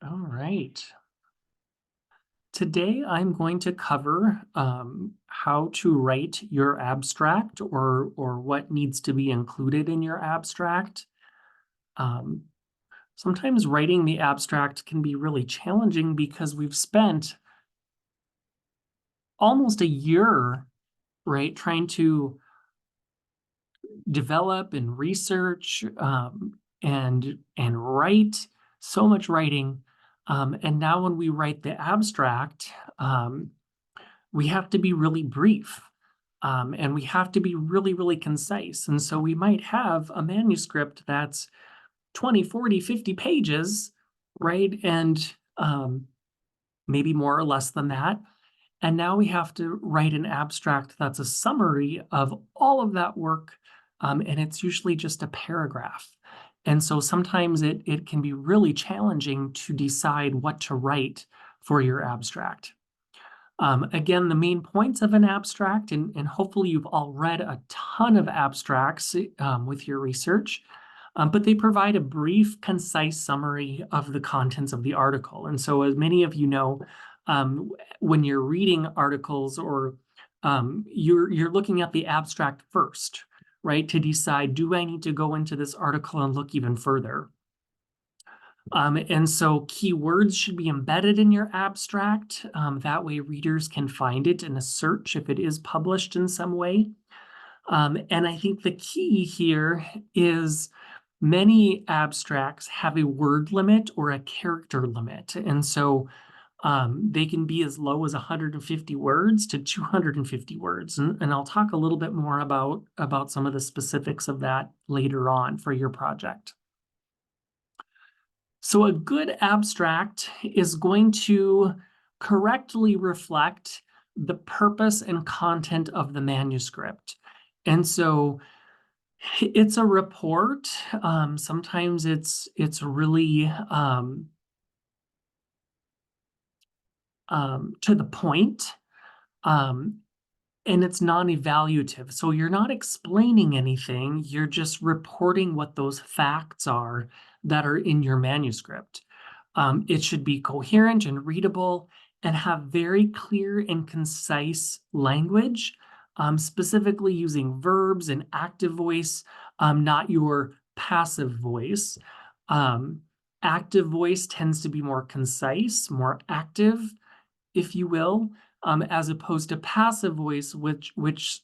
All right. Today I'm going to cover how to write your abstract or what needs to be included in your abstract. Um, Sometimes writing the abstract can be really challenging because we've spent almost a year, right, trying to develop and research and write so much writing. And now when we write the abstract, we have to be really brief. And we have to be really, really concise. And so we might have a manuscript that's 20, 40, 50 pages, right? And maybe more or less than that. And now we have to write an abstract that's a summary of all of that work. And it's usually just a paragraph. And so sometimes it can be really challenging to decide what to write for your abstract. Again, the main points of an abstract, and hopefully you've all read a ton of abstracts with your research, but they provide a brief, concise summary of the contents of the article. And so as many of you know, when you're reading articles or you're looking at the abstract first, right, to decide, do I need to go into this article and look even further? And so keywords should be embedded in your abstract. That way readers can find it in a search if it is published in some way. And I think the key here is many abstracts have a word limit or a character limit. And so they can be as low as 150 words to 250 words. And I'll talk a little bit more about some of the specifics of that later on for your project. So a good abstract is going to correctly reflect the purpose and content of the manuscript. And so it's a report. Sometimes it's really to the point, and it's non-evaluative. So you're not explaining anything. You're just reporting what those facts are that are in your manuscript. It should be coherent and readable and have very clear and concise language, specifically using verbs and active voice, not your passive voice. Active voice tends to be more concise, more active, if you will, as opposed to passive voice, which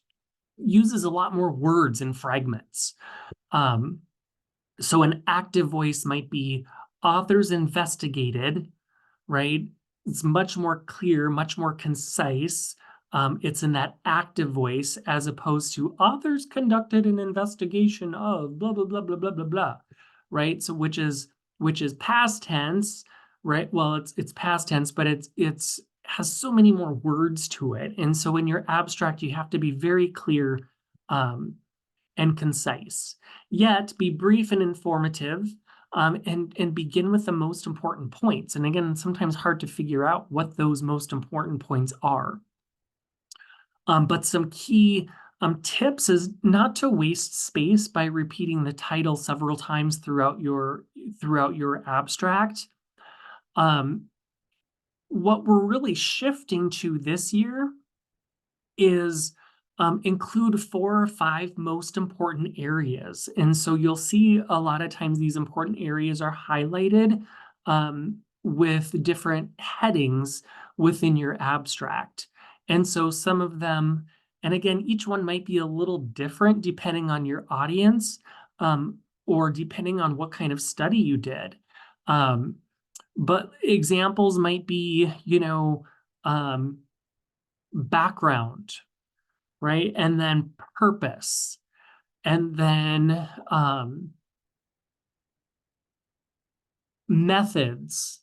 uses a lot more words and fragments. So an active voice might be authors investigated, right? It's much more clear, much more concise. It's in that active voice as opposed to authors conducted an investigation of blah, blah, blah, blah, blah, blah, blah, right? So which is past tense, right? Well, it's past tense, but it's has so many more words to it. And so in your abstract, you have to be very clear and concise, yet be brief and informative, and begin with the most important points. And again, it's sometimes hard to figure out what those most important points are. But some key tips is not to waste space by repeating the title several times throughout your abstract. What we're really shifting to this year is include 4 or 5 most important areas. And so you'll see a lot of times these important areas are highlighted with different headings within your abstract. And so some of them, and again, each one might be a little different depending on your audience or depending on what kind of study you did. But examples might be, background, right? And then purpose, and then methods,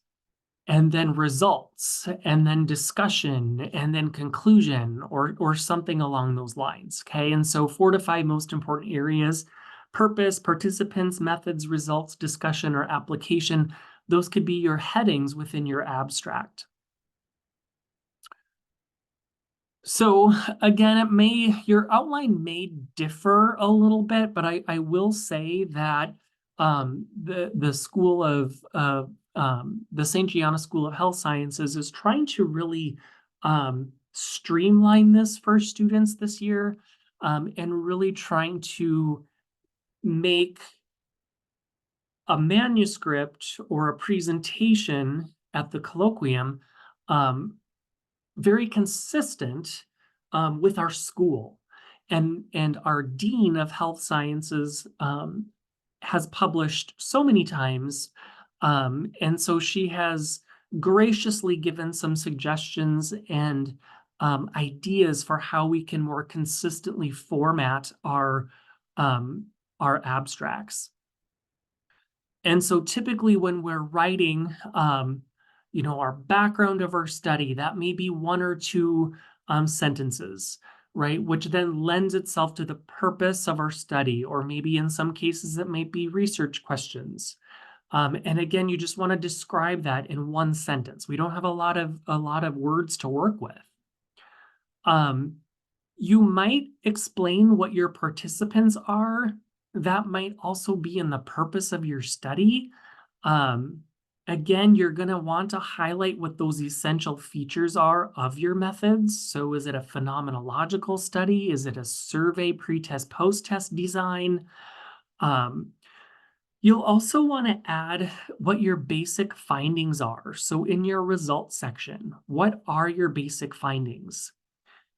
and then results, and then discussion, and then conclusion, or something along those lines, okay? And so 4 to 5 most important areas: purpose, participants, methods, results, discussion, or application. Those could be your headings within your abstract. So again, your outline may differ a little bit, but I will say that the School of the St. Gianna School of Health Sciences is trying to really streamline this for students this year, and really trying to make a manuscript or a presentation at the colloquium very consistent with our school. And our Dean of Health Sciences has published so many times. And so she has graciously given some suggestions and ideas for how we can more consistently format our abstracts. And so typically when we're writing, our background of our study, that may be one or two sentences, right? Which then lends itself to the purpose of our study, or maybe in some cases it might be research questions. And again, you just want to describe that in one sentence. We don't have a lot of words to work with. You might explain what your participants are. That might also be in the purpose of your study. Again, you're going to want to highlight what those essential features are of your methods. So is it a phenomenological study? Is it a survey, pre-test, post-test design? You'll also want to add what your basic findings are. So in your results section, what are your basic findings?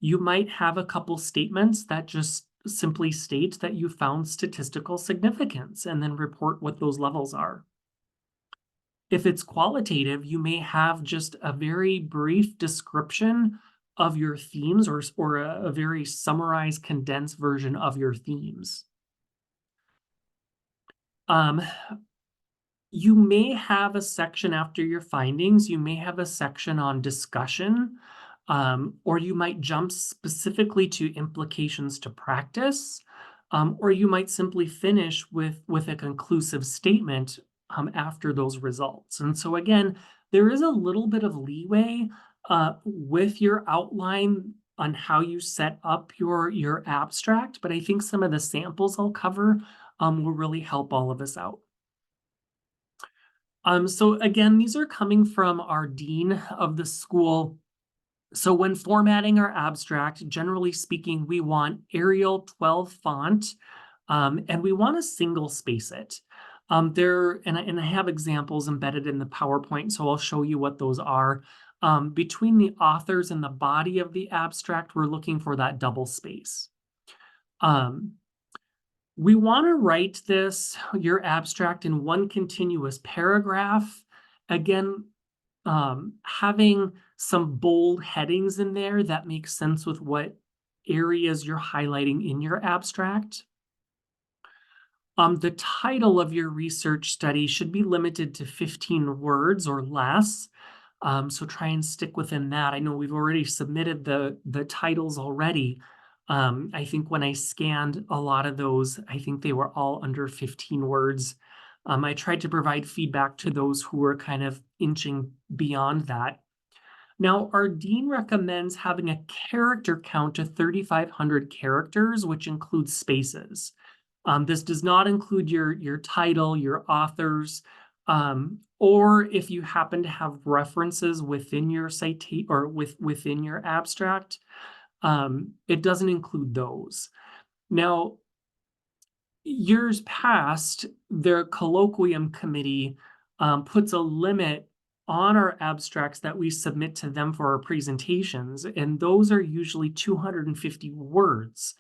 You might have a couple statements that just simply state that you found statistical significance and then report what those levels are. If it's qualitative, you may have just a very brief description of your themes or a very summarized, condensed version of your themes. You may have a section after your findings. You may have a section on discussion, or you might jump specifically to implications to practice, or you might simply finish with a conclusive statement after those results. And so again, there is a little bit of leeway with your outline on how you set up your abstract, but I think some of the samples I'll cover will really help all of us out. So again, these are coming from our dean of the school. So when formatting our abstract, generally speaking, we want Arial 12 font, and we want to single space it. And I have examples embedded in the PowerPoint, so I'll show you what those are. Between the authors and the body of the abstract, we're looking for that double space. We want to write your abstract in one continuous paragraph. Again, having some bold headings in there that make sense with what areas you're highlighting in your abstract. The title of your research study should be limited to 15 words or less. So try and stick within that. I know we've already submitted the titles already. I think when I scanned a lot of those, I think they were all under 15 words. I tried to provide feedback to those who were kind of inching beyond that. Now, our dean recommends having a character count of 3,500 characters, which includes spaces. This does not include your title, your authors, or if you happen to have references within your citation or within your abstract, it doesn't include those. Now, years past, their colloquium committee puts a limit on our abstracts that we submit to them for our presentations, and those are usually 250 words.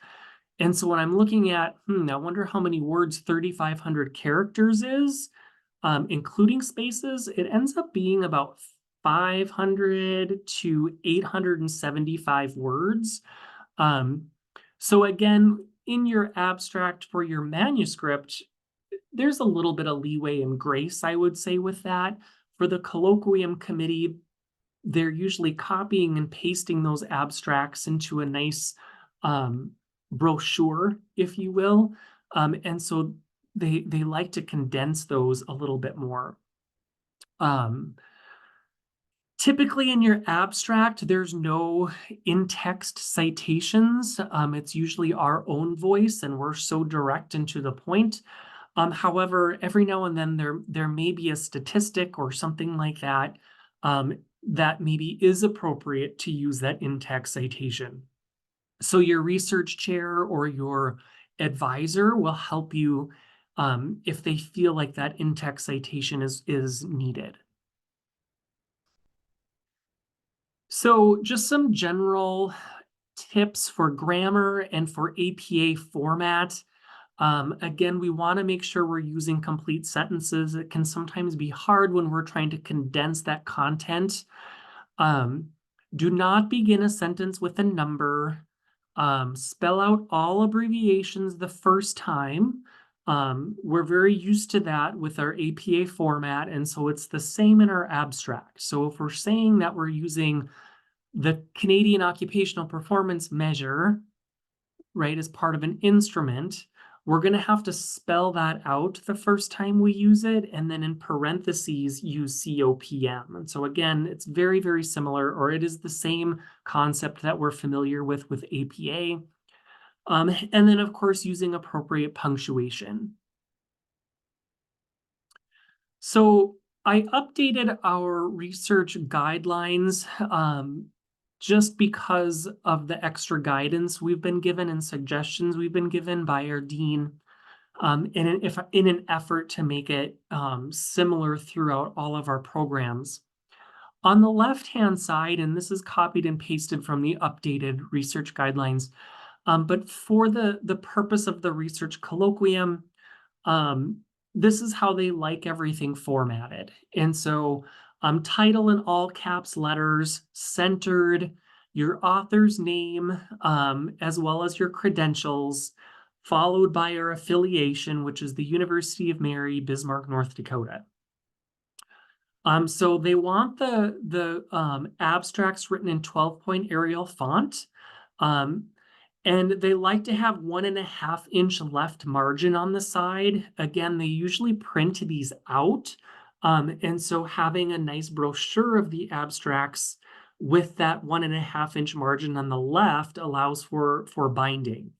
And so when I'm looking at, I wonder how many words 3,500 characters is, including spaces, it ends up being about 500 to 875 words. So again, in your abstract for your manuscript, there's a little bit of leeway and grace, I would say, with that. For the colloquium committee, they're usually copying and pasting those abstracts into a nice brochure, if you will. And so they like to condense those a little bit more. Typically in your abstract, there's no in-text citations. It's usually our own voice, and we're so direct and to the point. However, every now and then there may be a statistic or something like that that maybe is appropriate to use that in-text citation. So your research chair or your advisor will help you if they feel like that in-text citation is needed. So just some general tips for grammar and for APA format. Again, we want to make sure we're using complete sentences. It can sometimes be hard when we're trying to condense that content. Do not begin a sentence with a number. Spell out all abbreviations the first time. We're very used to that with our APA format, and so it's the same in our abstract. So if we're saying that we're using the Canadian Occupational Performance Measure, right, as part of an instrument, we're going to have to spell that out the first time we use it, and then in parentheses use COPM. And so again, it's very, very similar, or it is the same concept that we're familiar with APA. And then, of course, using appropriate punctuation. So I updated our research guidelines just because of the extra guidance we've been given and suggestions we've been given by our dean in an effort to make it similar throughout all of our programs. On the left-hand side, and this is copied and pasted from the updated research guidelines, but for the purpose of the research colloquium, this is how they like everything formatted. And so title in all caps letters, centered, your author's name, as well as your credentials, followed by your affiliation, which is the University of Mary, Bismarck, North Dakota. So they want the abstracts written in 12-point Arial font. And they like to have 1.5-inch left margin on the side. Again, they usually print these out. And so having a nice brochure of the abstracts with that 1.5-inch margin on the left allows for binding.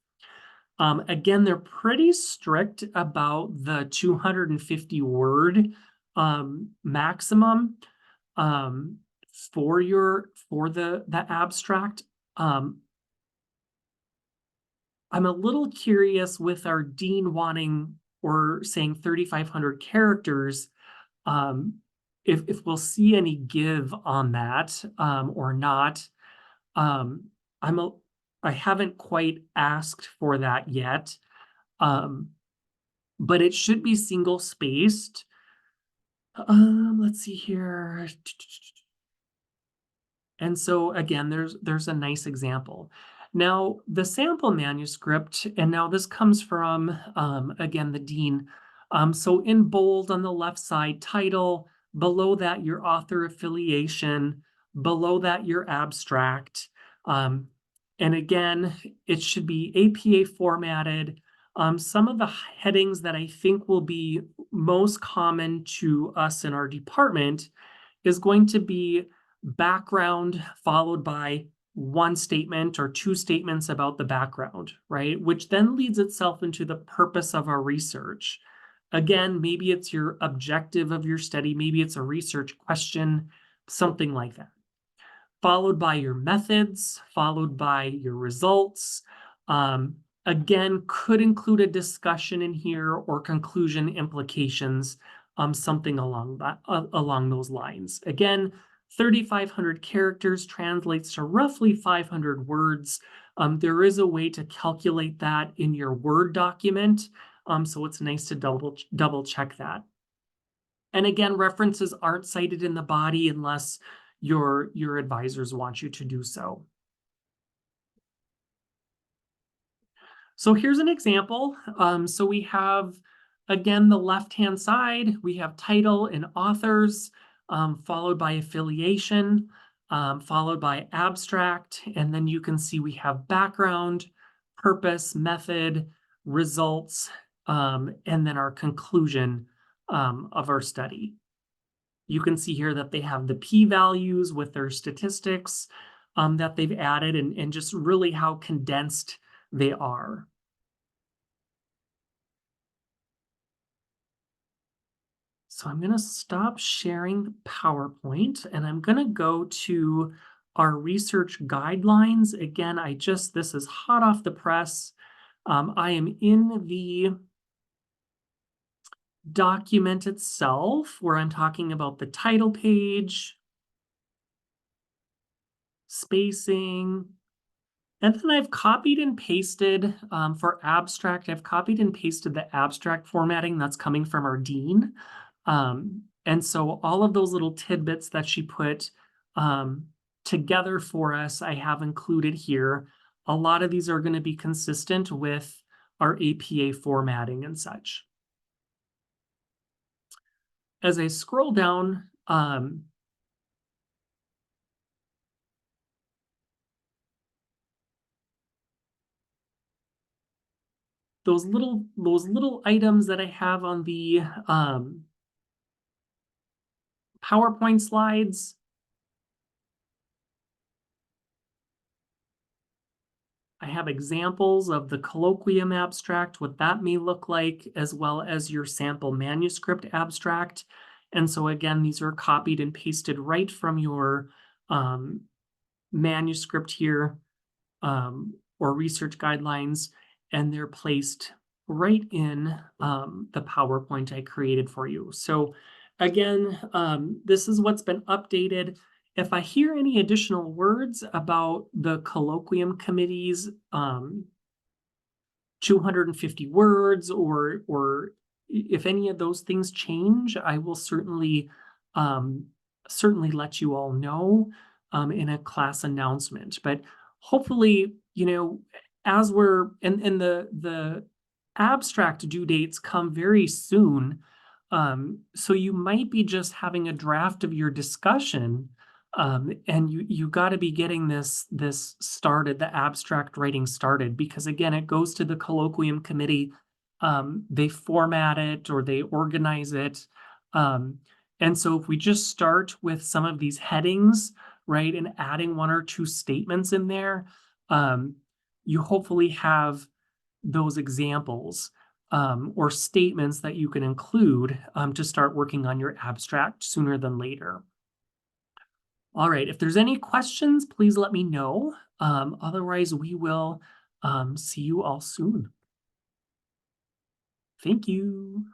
Again, they're pretty strict about the 250 word maximum for the abstract. I'm a little curious with our dean wanting or saying 3,500 characters, if we'll see any give on that or not. I haven't quite asked for that yet, but it should be single spaced. Let's see here. And so again, there's a nice example. Now, the sample manuscript, and now this comes from, again, the dean. So in bold on the left side, title, below that, your author affiliation, below that, your abstract. And again, it should be APA formatted. Some of the headings that I think will be most common to us in our department is going to be background followed by one statement or two statements about the background, right? Which then leads itself into the purpose of our research. Again, maybe it's your objective of your study, maybe it's a research question, something like that. Followed by your methods, followed by your results. Again, could include a discussion in here or conclusion implications, something along those lines. Again, 3,500 characters translates to roughly 500 words. There is a way to calculate that in your Word document, so it's nice to double check that. And again, references aren't cited in the body unless your advisors want you to do so. So here's an example. So we have, again, the left-hand side, we have title and authors, followed by affiliation, followed by abstract, and then you can see we have background, purpose, method, results, and then our conclusion of our study. You can see here that they have the p-values with their statistics that they've added and just really how condensed they are. So I'm going to stop sharing the PowerPoint and I'm going to go to our research guidelines. Again, this is hot off the press. I am in the document itself where I'm talking about the title page, spacing, and then I've copied and pasted for abstract. I've copied and pasted the abstract formatting that's coming from our dean. And so all of those little tidbits that she put together for us, I have included here. A lot of these are going to be consistent with our APA formatting and such. As I scroll down, those little items that I have on the PowerPoint slides, I have examples of the colloquium abstract, what that may look like, as well as your sample manuscript abstract. And so again, these are copied and pasted right from your manuscript here or research guidelines, and they're placed right in the PowerPoint I created for you. So again, this is what's been updated. If I hear any additional words about the colloquium committee's 250 words, or if any of those things change, I will certainly let you all know in a class announcement. But hopefully, as we're and the abstract due dates come very soon. So you might be just having a draft of your discussion, and you got to be getting this started, the abstract writing started, because again, it goes to the colloquium committee. They format it or they organize it. And so if we just start with some of these headings, right, and adding one or two statements in there, you hopefully have those examples or statements that you can include to start working on your abstract sooner than later. All right, if there's any questions, please let me know. Otherwise, we will see you all soon. Thank you.